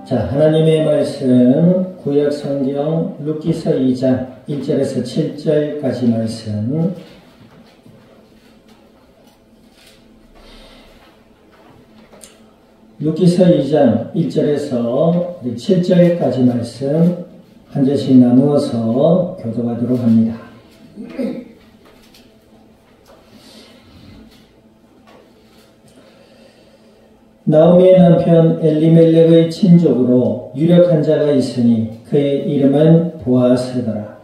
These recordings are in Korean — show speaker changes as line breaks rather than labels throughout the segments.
자, 하나님의 말씀 구약 성경 룻기서 2장 1절에서 7절까지 말씀. 룻기서 2장 1절에서 7절까지 말씀 한 절씩 나누어서 교독하도록 합니다. 나오미의 남편 엘리멜렉의 친족으로 유력한 자가 있으니 그의 이름은 보아스더라.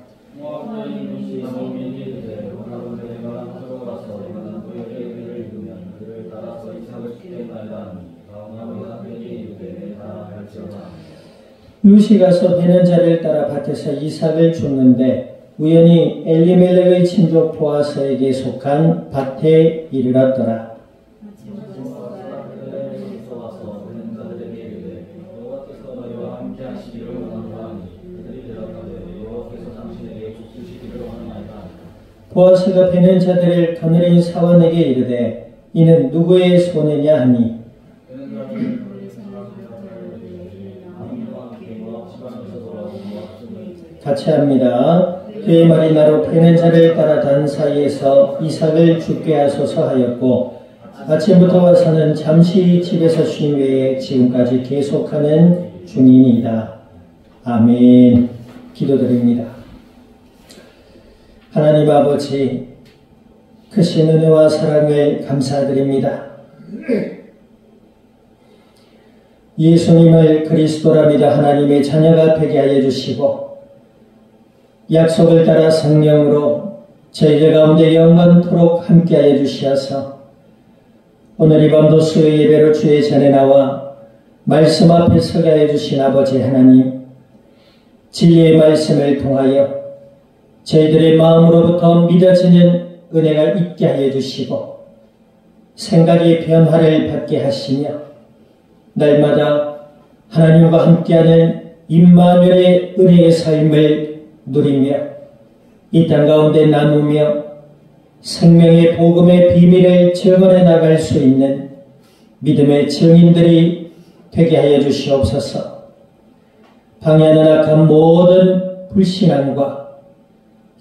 룻이 가서 베는 자를 따라 밭에서 이삭을 줍는데 우연히 엘리멜렉의 친족 보아스에게 속한 밭에 이르렀더라. 보아스가 베는 자들을 거느린 사원에게 이르되 이는 누구의 손이냐 하니 같이 합니다. 그의 말이 나로 베는 자를 따라 단 사이에서 이삭을 죽게 하소서 하였고 아침부터 와서는 잠시 집에서 쉰 외에 지금까지 계속하는 중이니이다. 아멘. 기도드립니다. 하나님 아버지, 크신 은혜와 사랑을 감사드립니다. 예수님을 그리스도라 믿어 하나님의 자녀가 되게 하여 주시고 약속을 따라 성령으로 저희들 가운데 영원토록 함께하여 주시어서 오늘 이 밤도 수요 예배로 주의 전에 나와 말씀 앞에 서게 하여 주신 아버지 하나님, 진리의 말씀을 통하여 저희들의 마음으로부터 믿어지는 은혜가 있게 하여 주시고 생각의 변화를 받게 하시며 날마다 하나님과 함께하는 임마누엘의 은혜의 삶을 누리며 이 땅 가운데 나누며 생명의 복음의 비밀을 증언해 나갈 수 있는 믿음의 증인들이 되게 하여 주시옵소서. 방해하는 악한 모든 불신앙과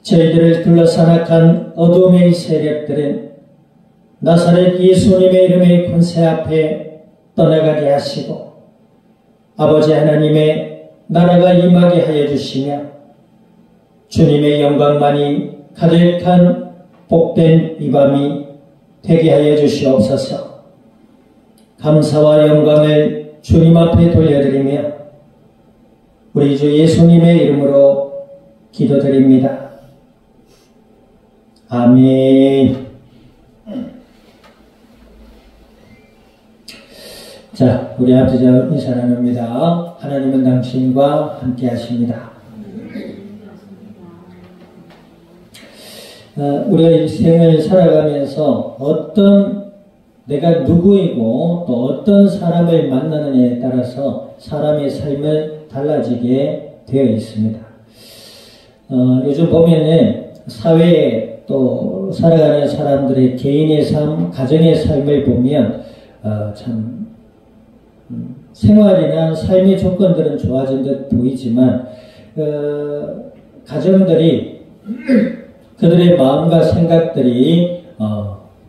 저희들을 둘러싼 악한 어둠의 세력들은 나사렛 예수님의 이름의 권세 앞에 떠나가게 하시고 아버지 하나님의 나라가 임하게 하여 주시며 주님의 영광만이 가득한 복된 이 밤이 되게 하여 주시옵소서. 감사와 영광을 주님 앞에 돌려드리며 우리 주 예수님의 이름으로 기도드립니다. 아멘. 자, 우리 아버지 인사 나눕니다. 하나님은 당신과 함께 하십니다. 우리가 이 생을 살아가면서 내가 누구이고 또 어떤 사람을 만나느냐에 따라서 사람의 삶은 달라지게 되어 있습니다. 요즘 보면은 사회에 또 살아가는 사람들의 개인의 삶, 가정의 삶을 보면 참 생활이나 삶의 조건들은 좋아진 듯 보이지만 가정들이 그들의 마음과 생각들이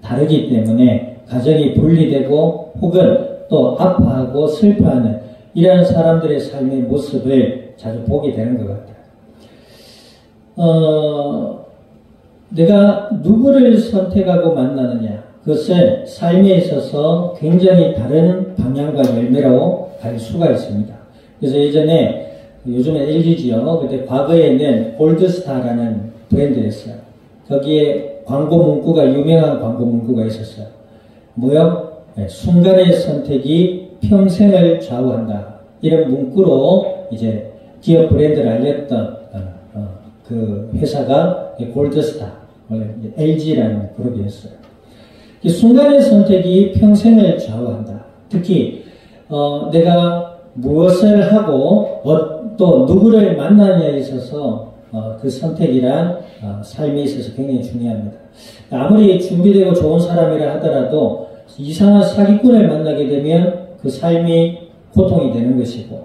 다르기 때문에 가정이 분리되고 혹은 또 아파하고 슬퍼하는 이런 사람들의 삶의 모습을 자주 보게 되는 것 같아요. 내가 누구를 선택하고 만나느냐, 그것은 삶에 있어서 굉장히 다른 방향과 열매로 갈 수가 있습니다. 그래서 예전에, 요즘에 LG지요. 그때 과거에는 골드스타라는 브랜드였어요. 거기에 광고 문구가, 유명한 광고 문구가 있었어요. 뭐요? 네, 순간의 선택이 평생을 좌우한다. 이런 문구로 이제 기업 브랜드를 알렸던 그 회사가 골드스타, LG라는 그룹이었어요. 순간의 선택이 평생을 좌우한다. 특히 내가 무엇을 하고 또 누구를 만나느냐에 있어서 그 선택이란 삶에 있어서 굉장히 중요합니다. 아무리 준비되고 좋은 사람이라 하더라도 이상한 사기꾼을 만나게 되면 그 삶이 고통이 되는 것이고,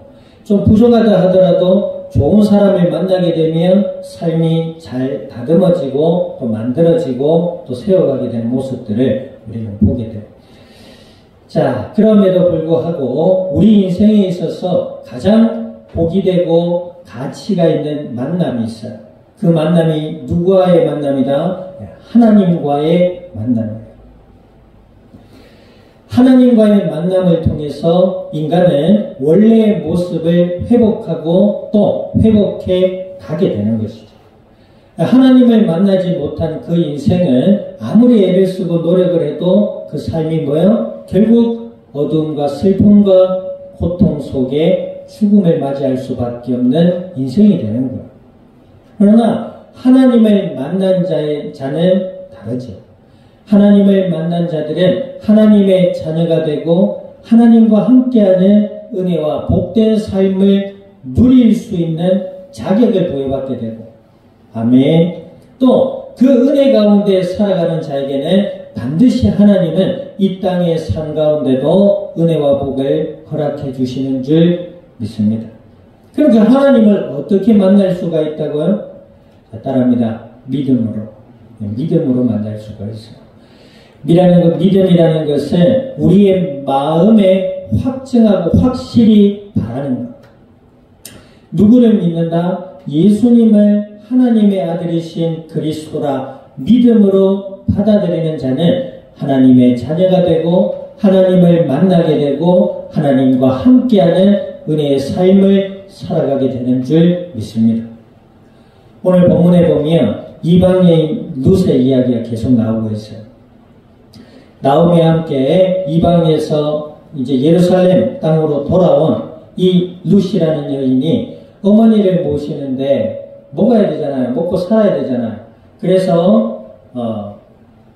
좀 부족하다 하더라도 좋은 사람을 만나게 되면 삶이 잘 다듬어지고 또 만들어지고 또 세워가게 되는 모습들을 우리는 보게 돼요. 자, 그럼에도 불구하고 우리 인생에 있어서 가장 복이 되고 가치가 있는 만남이 있어요. 그 만남이 누구와의 만남이다? 하나님과의 만남입니다. 하나님과의 만남을 통해서 인간은 원래의 모습을 회복하고 또 회복해 가게 되는 것이죠. 하나님을 만나지 못한 그 인생은 아무리 애를 쓰고 노력을 해도 그 삶이 뭐예요? 결국 어두움과 슬픔과 고통 속에 죽음을 맞이할 수밖에 없는 인생이 되는 거예요. 그러나 하나님을 만난 자는 다르죠. 하나님을 만난 자들은 하나님의 자녀가 되고 하나님과 함께하는 은혜와 복된 삶을 누릴 수 있는 자격을 부여받게 되고, 아멘. 또 그 은혜 가운데 살아가는 자에게는 반드시 하나님은 이 땅의 삶 가운데도 은혜와 복을 허락해 주시는 줄 믿습니다. 그러니까 하나님을 어떻게 만날 수가 있다고요? 자, 따라합니다. 믿음으로 만날 수가 있어요. 믿음이라는 것은 우리의 마음에 확증하고 확실히 바라는 것. 누구를 믿는다? 예수님을 하나님의 아들이신 그리스도라 믿음으로 받아들이는 자는 하나님의 자녀가 되고 하나님을 만나게 되고 하나님과 함께하는 은혜의 삶을 살아가게 되는 줄 믿습니다. 오늘 본문에 보면 이방인 룻의 이야기가 계속 나오고 있어요. 나오미와 함께 이방에서 이제 예루살렘 땅으로 돌아온 이 룻이라는 여인이 어머니를 모시는데 먹어야 되잖아요. 먹고 살아야 되잖아요. 그래서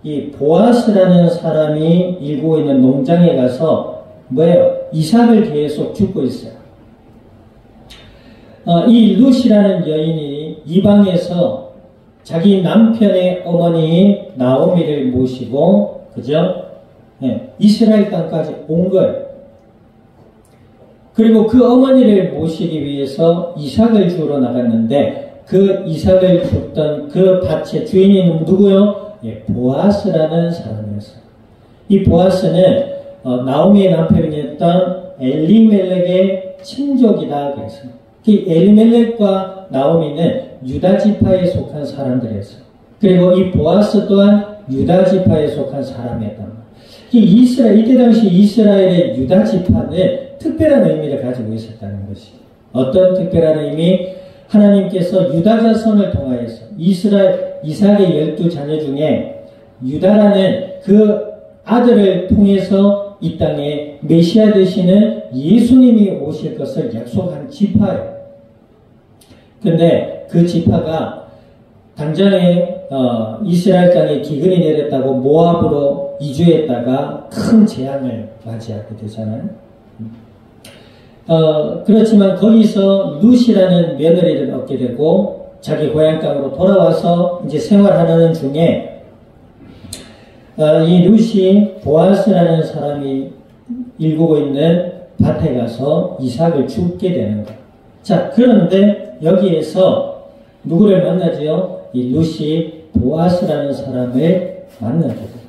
이 보아스라는 사람이 일구고 있는 농장에 가서 뭐예요? 이삭을 계속 줍고 있어요. 이 룻이라는 여인이 이방에서 자기 남편의 어머니 나오미를 모시고, 그죠? 네, 이스라엘 땅까지 온 거예요. 그리고 그 어머니를 모시기 위해서 이삭을 주우러 나갔는데 그 이삭을 줬던 그 밭의 주인이 누구요? 예, 보아스라는 사람이었어요. 이 보아스는 나오미의 남편이었던 엘리멜렉의 친족이다 그랬어요. 이 엘리멜렉과 나오미는 유다 지파에 속한 사람들이었어요. 그리고 이 보아스 또한 유다 지파에 속한 사람이었단 말이에요. 이때 당시 이스라엘의 유다 지파는 특별한 의미를 가지고 있었다는 것이. 어떤 특별한 의미? 하나님께서 유다 자손을 통하여서 이삭의 12자녀 중에 유다라는 그 아들을 통해서 이 땅에 메시아 되시는 예수님이 오실 것을 약속한 지파예요. 근데 그 지파가 당장에 이스라엘 땅에 기근이 내렸다고 모압으로 이주했다가 큰 재앙을 맞이하게 되잖아요. 그렇지만 거기서 룻이라는 며느리를 얻게 되고 자기 고향 땅으로 돌아와서 이제 생활하는 중에 이 룻이 보아스라는 사람이 일구고 있는 밭에 가서 이삭을 줍게 되는 거예요. 자, 그런데 여기에서 누구를 만나죠? 이 룻이 보아스라는 사람을 만나게 돼요.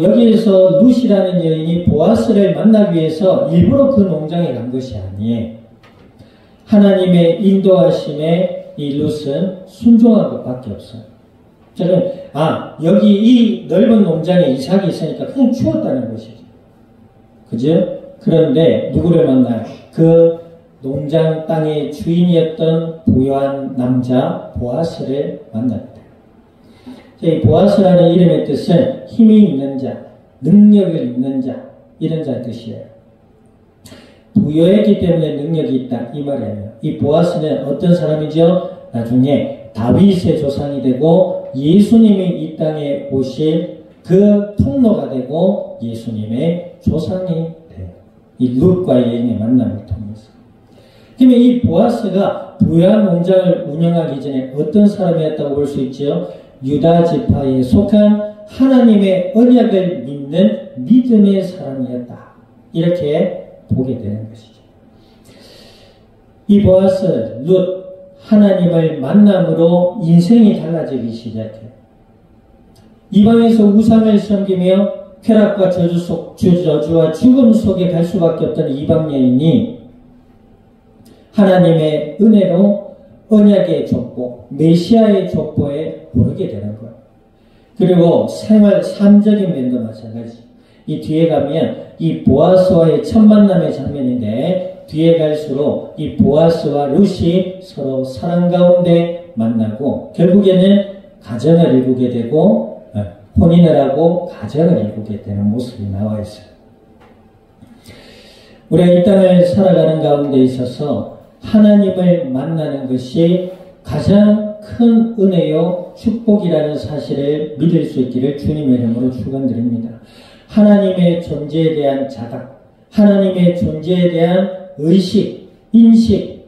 여기에서 룻이라는 여인이 보아스를 만나기 위해서 일부러 그 농장에 간 것이 아니에요. 하나님의 인도하심에 이 룻은 순종한 것밖에 없어요. 저는 여기 이 넓은 농장에 이삭이 있으니까 그냥 주었다는 것이죠. 그죠? 그런데 누구를 만나요? 그 농장 땅의 주인이었던 부유한 남자 보아스를 만납니다. 이 보아스라는 이름의 뜻은 힘이 있는 자, 능력을 있는 자, 이런 자의 뜻이에요. 부여했기 때문에 능력이 있다, 이 말이에요. 이 보아스는 어떤 사람이죠? 나중에 다윗의 조상이 되고 예수님이 이 땅에 오실 그 통로가 되고 예수님의 조상이 돼요. 이 룻과 여인의 만남을 통해서. 그러면 이 보아스가 부유한 농장을 운영하기 전에 어떤 사람이었다고 볼 수 있죠? 유다 지파에 속한 하나님의 언약을 믿는 믿음의 사람이었다. 이렇게 보게 되는 것이죠. 이 보아스, 룻, 하나님을 만남으로 인생이 달라지기 시작해요. 이방에서 우상을 섬기며 쾌락과 저주와 죽음 속에 갈 수밖에 없던 이방 여인이 하나님의 은혜로 언약의 족보, 메시아의 족보에 오르게 되는 거예요. 그리고 생활, 삶적인 면도 마찬가지. 이 뒤에 가면 이 보아스와의 첫 만남의 장면인데 뒤에 갈수록 이 보아스와 룻이 서로 사랑 가운데 만나고 결국에는 가정을 이루게 되고 혼인을 하고 가정을 이루게 되는 모습이 나와 있어요. 우리가 이 땅을 살아가는 가운데 있어서 하나님을 만나는 것이 가장 큰 은혜요 축복이라는 사실을 믿을 수 있기를 주님의 이름으로 축원드립니다. 하나님의 존재에 대한 자각, 하나님의 존재에 대한 의식, 인식,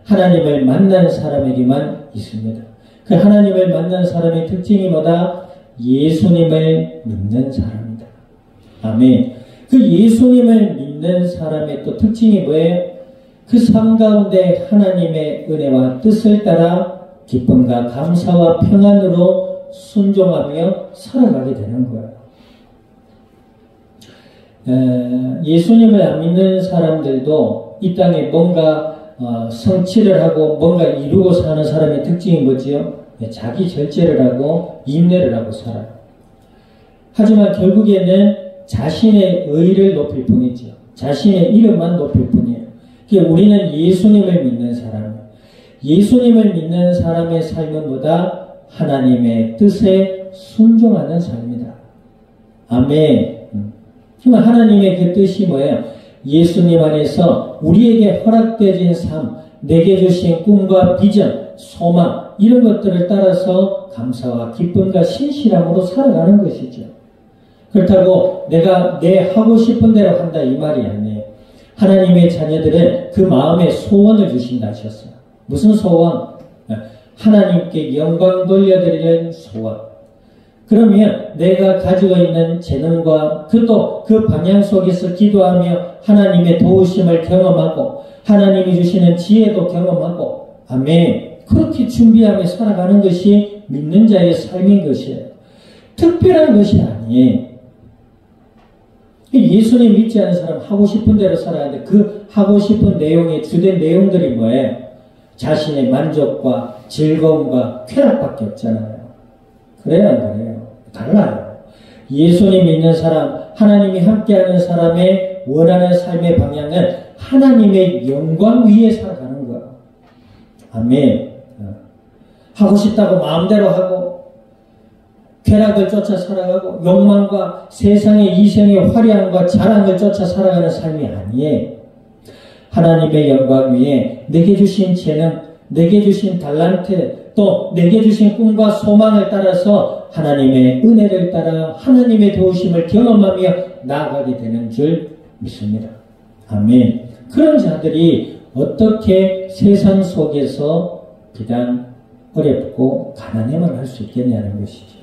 하나님을 만난 사람에게만 있습니다. 그 하나님을 만난 사람의 특징이 뭐다? 예수님을 믿는 사람이다. 아멘. 그 예수님을 믿는 사람의 또 특징이 뭐예요? 그 삶 가운데 하나님의 은혜와 뜻을 따라 기쁨과 감사와 평안으로 순종하며 살아가게 되는 거예요. 예수님을 안 믿는 사람들도 이 땅에 뭔가 성취를 하고 뭔가 이루고 사는 사람의 특징이 뭐지요? 자기 절제를 하고 인내를 하고 살아요. 하지만 결국에는 자신의 의를 높일 뿐이죠. 자신의 이름만 높일 뿐이에요. 그러니까 우리는 예수님을 믿는 사람이에요. 예수님을 믿는 사람의 삶은 뭐다? 하나님의 뜻에 순종하는 삶이다. 아멘. 그러면 하나님의 그 뜻이 뭐예요? 예수님 안에서 우리에게 허락되어진 삶, 내게 주신 꿈과 비전, 소망 이런 것들을 따라서 감사와 기쁨과 신실함으로 살아가는 것이죠. 그렇다고 내가 내 하고 싶은 대로 한다 이 말이 아니에요. 하나님의 자녀들은 그 마음에 소원을 주신다 하셨어요. 무슨 소원? 하나님께 영광 돌려드리는 소원. 그러면 내가 가지고 있는 재능과 그 방향 속에서 기도하며 하나님의 도우심을 경험하고 하나님이 주시는 지혜도 경험하고 아멘. 그렇게 준비하며 살아가는 것이 믿는 자의 삶인 것이에요. 특별한 것이 아니에요. 예수님 믿지 않는 사람 하고 싶은 대로 살아가는데 그 하고 싶은 내용의 주된 내용들이 뭐예요? 자신의 만족과 즐거움과 쾌락밖에 없잖아요. 그래요, 안 그래요? 달라요. 예수님 믿는 사람, 하나님이 함께하는 사람의 원하는 삶의 방향은 하나님의 영광 위에 살아가는 거예요. 아멘. 하고 싶다고 마음대로 하고 쾌락을 쫓아 살아가고 욕망과 세상의 이생의 화려함과 자랑을 쫓아 살아가는 삶이 아니에요. 하나님의 영광 위에 내게 주신 재능, 내게 주신 달란트, 또 내게 주신 꿈과 소망을 따라서 하나님의 은혜를 따라 하나님의 도우심을 경험하며 나아가게 되는 줄 믿습니다. 아멘. 그런 자들이 어떻게 세상 속에서 비단 어렵고 가난해만 할 수 있겠냐는 것이죠.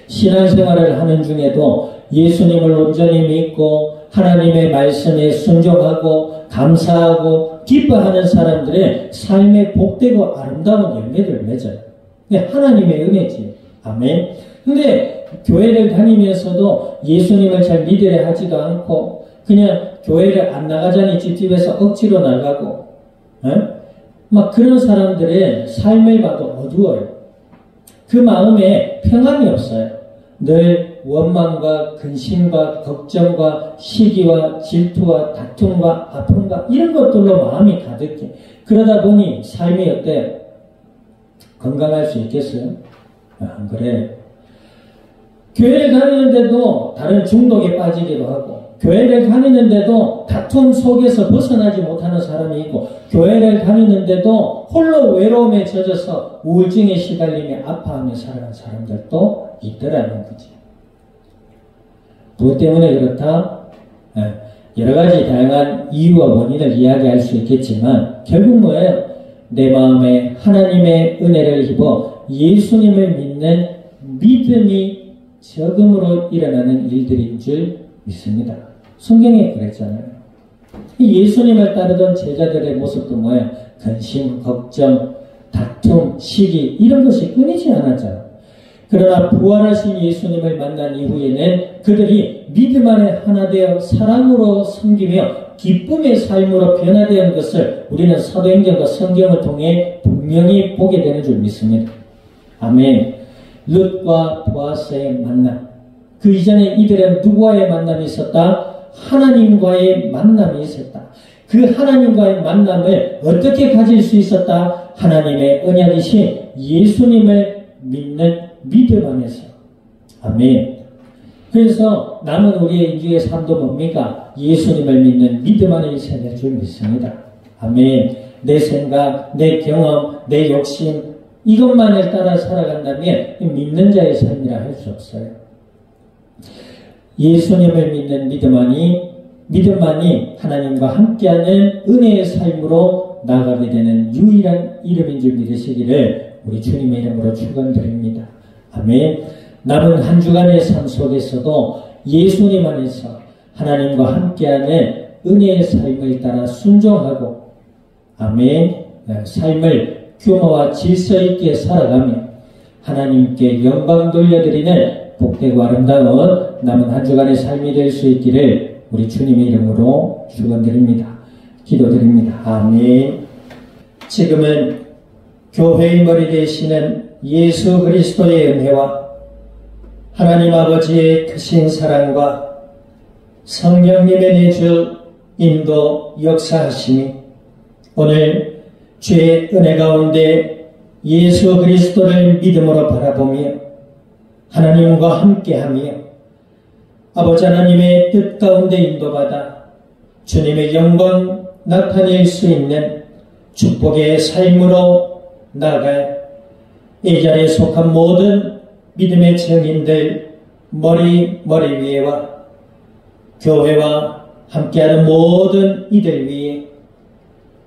신앙생활을 하는 중에도 예수님을 온전히 믿고 하나님의 말씀에 순종하고 감사하고 기뻐하는 사람들의 삶에 복되고 아름다운 열매를 맺어요. 하나님의 은혜지. 아멘. 근데 교회를 다니면서도 예수님을 잘 믿으려 하지도 않고 그냥 교회를 안 나가자니 집집에서 억지로 나가고 막 그런 사람들의 삶을 봐도 어두워요. 그 마음에 평안이 없어요. 늘 원망과 근심과 걱정과 시기와 질투와 다툼과 아픔과 이런 것들로 마음이 가득해. 그러다 보니 삶이 어때요? 건강할 수 있겠어요? 안 그래. 교회를 다니는데도 다른 중독에 빠지기도 하고 교회를 다니는데도 다툼 속에서 벗어나지 못하는 사람이 있고 교회를 다니는데도 홀로 외로움에 젖어서 우울증에 시달리며 아파하며 살아가는 사람들도 있더라는 거지. 무엇 때문에 그렇다? 여러 가지 다양한 이유와 원인을 이야기할 수 있겠지만 결국 뭐예요? 내 마음에 하나님의 은혜를 입어 예수님을 믿는 믿음이 적음으로 일어나는 일들인 줄 믿습니다. 성경에 그랬잖아요. 예수님을 따르던 제자들의 모습도 뭐예요? 근심, 걱정, 다툼, 시기 이런 것이 끊이지 않았잖아요. 그러나 부활하신 예수님을 만난 이후에는 그들이 믿음 안에 하나 되어 사랑으로 섬기며 기쁨의 삶으로 변화되는 것을 우리는 사도행전과 성경을 통해 분명히 보게 되는 줄 믿습니다. 아멘. 룻과 보아스의 만남. 그 이전에 이들은 누구와의 만남이 있었다? 하나님과의 만남이 있었다. 그 하나님과의 만남을 어떻게 가질 수 있었다? 하나님의 언약이신 예수님을 믿는 믿음 안에서. 아멘. 그래서 남은 우리의 인주의 삶도 뭡니까? 예수님을 믿는 믿음 안에 있어야 될 줄 믿습니다. 아멘. 내 생각, 내 경험, 내 욕심 이것만을 따라 살아간다면 믿는 자의 삶이라 할 수 없어요. 예수님을 믿는 믿음만이 하나님과 함께하는 은혜의 삶으로 나아가게 되는 유일한 이름인 줄 믿으시기를 우리 주님의 이름으로 축원드립니다. 아멘. 남은 한 주간의 삶 속에서도 예수님 안에서 하나님과 함께하는 은혜의 삶을 따라 순종하고 아멘. 삶을 규모와 질서 있게 살아가며 하나님께 영광 돌려드리는 복되고 아름다운 남은 한 주간의 삶이 될 수 있기를 우리 주님의 이름으로 축원드립니다. 기도드립니다. 아멘. 지금은 교회의 머리 되시는 예수 그리스도의 은혜와 하나님 아버지의 크신 사랑과 성령님의 내주 인도 역사하심이 오늘 주의 은혜 가운데 예수 그리스도를 믿음으로 바라보며 하나님과 함께하며 아버지 하나님의 뜻 가운데 인도받아 주님의 영광 나타낼 수 있는 축복의 삶으로 나아갈 이 자리에 속한 모든 믿음의 증인들 머리 위에와 교회와 함께하는 모든 이들 위에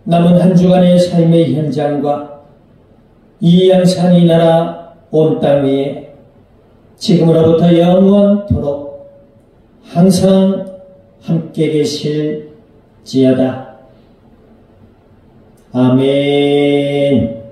남은 한 주간의 삶의 현장과 이 양산이 나라 온 땅 위에 지금으로부터 영원토록 항상 함께 계실지어다. 아멘.